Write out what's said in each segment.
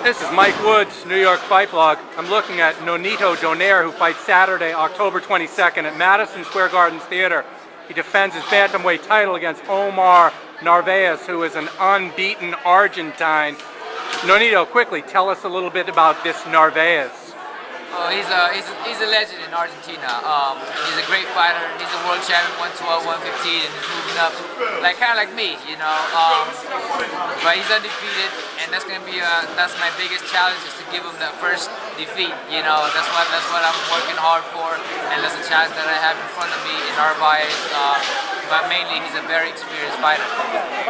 This is Mike Woods, New York Fight Blog. I'm looking at Nonito Donaire, who fights Saturday, October 22nd at Madison Square Gardens Theater. He defends his bantamweight title against Omar Narvaez, who is an unbeaten Argentine. Nonito, quickly, tell us a little bit about this Narvaez. Oh, he's a legend in Argentina. He's a great fighter. He's a world champion, 112, 115, and he's moving up, kind of like me, you know. But he's undefeated, and that's my biggest challenge, is to give him that first defeat. You know, that's what I'm working hard for, and that's a challenge that I have in front of me in Narvaez. But mainly, he's a very experienced fighter.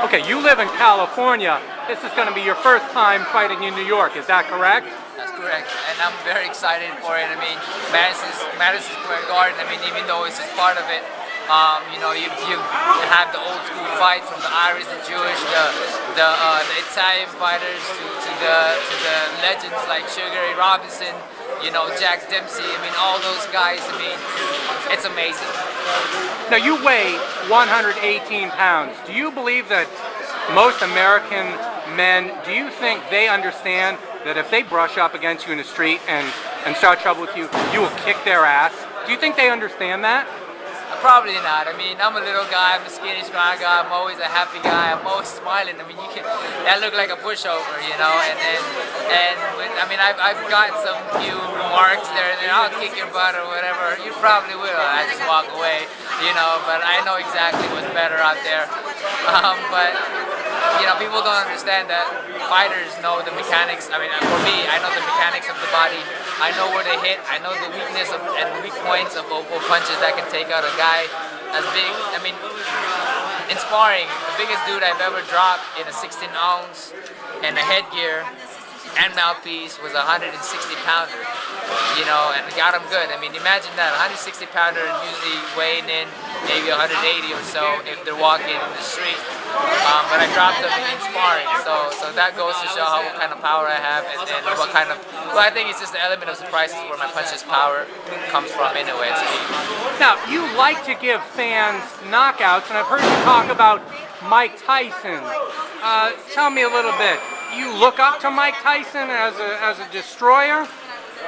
Okay, you live in California. This is going to be your first time fighting in New York. Is that correct? That's correct, and I'm very excited for it. I mean, Madison Square Garden, I mean, even though it's just part of it, you know, you have the old school fights from the Irish, the Jewish, the Italian fighters to the legends like Sugar Ray Robinson, you know, Jack Dempsey. I mean, all those guys. I mean, it's amazing. Now, you weigh 118 pounds. Do you believe that most American men, do you think they understand that if they brush up against you in the street and start trouble with you, you will kick their ass? Do you think they understand that? Probably not. I mean, I'm a little guy, I'm a skinny, strong guy, I'm always a happy guy, I'm always smiling. I mean, that look like a pushover, you know, I mean, I've got some few remarks there, and I'll kick your butt or whatever. You probably will. I just walk away, you know, but I know exactly what's better out there. But, you know, people don't understand that fighters know the mechanics. I mean, for me, I know the mechanics of the body. I know where they hit. I know the weakness and weak points of punches that can take out a guy as big. I mean, in sparring, the biggest dude I've ever dropped in a 16-ounce and a headgear and mouthpiece was a 160-pounder. You know, and got him good. I mean, imagine that, 160-pounder usually weighing in maybe 180 or so if they're walking in the street. But I dropped them in sparring, so that goes to show what kind of power I have, and what kind of. Well, I think it's just the element of surprises where my punches power comes from anyway. It's me. Now, you like to give fans knockouts, and I've heard you talk about Mike Tyson. Tell me a little bit. You look up to Mike Tyson as a destroyer?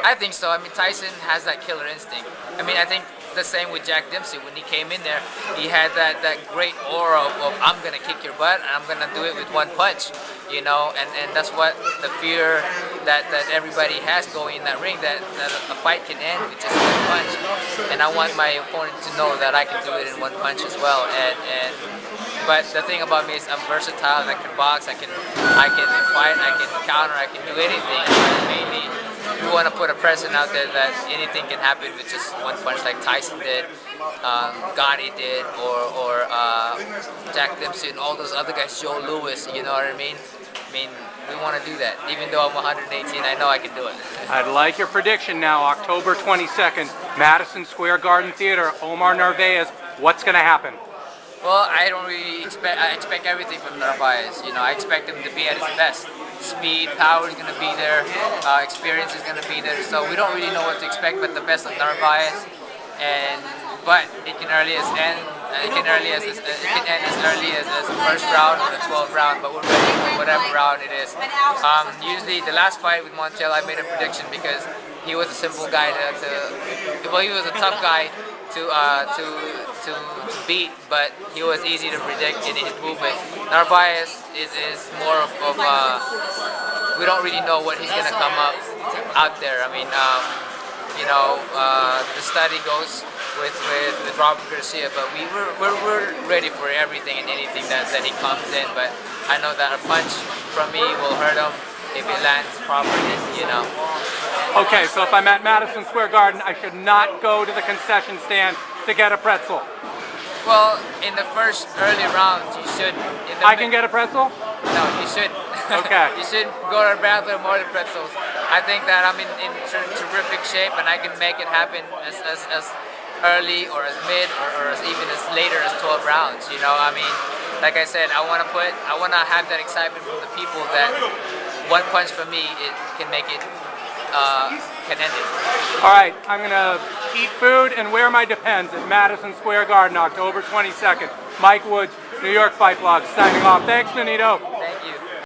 I think so. I mean, Tyson has that killer instinct. I mean, I think the same with Jack Dempsey. When he came in there, he had that great aura of I'm going to kick your butt and I'm going to do it with one punch, you know, and that's what the fear that everybody has going in that ring, that a fight can end with just one punch. And I want my opponent to know that I can do it in one punch as well. But the thing about me is I'm versatile, and I can box, I can fight, I can counter, I can do anything. Mainly, we want to put a precedent out there that anything can happen with just one punch, like Tyson did, Gotti did, or Jack Dempsey and all those other guys, Joe Louis. You know what I mean? I mean, we want to do that. Even though I'm 118, I know I can do it. I'd like your prediction now, October 22nd, Madison Square Garden Theater, Omar Narvaez. What's going to happen? Well, I don't really expect. I expect everything from Narvaez. You know, I expect him to be at his best. Speed, power is going to be there. Experience is going to be there. So we don't really know what to expect, but the best of Narvaez. But it can end as early as the first round or the 12th round. But we're ready for whatever round it is. Usually, the last fight with Montiel, I made a prediction because he was a simple guy he was a tough guy to beat, but he was easy to predict in his movement. Narvaez is more of we don't really know what he's gonna come up out there. I mean, you know, the study goes with Robert Garcia, but we're ready for everything and anything that he comes in. But I know that a punch from me will hurt him if it lands properly, you know. Okay, so if I'm at Madison Square Garden, I should not go to the concession stand to get a pretzel. Well, in the first early rounds, you should. I can get a pretzel? No, you should. Okay. You should go to the bathroom or the pretzels. I think that I'm in terrific shape, and I can make it happen as early or as mid or as even as later as 12 rounds. You know, I mean, like I said, I want to have that excitement from the people that one punch from me can make it. Can end it. All right, I'm going to eat food and wear my Depends at Madison Square Garden, October 22nd. Mike Woods, New York Fight Blog, signing off. Thanks, Nonito.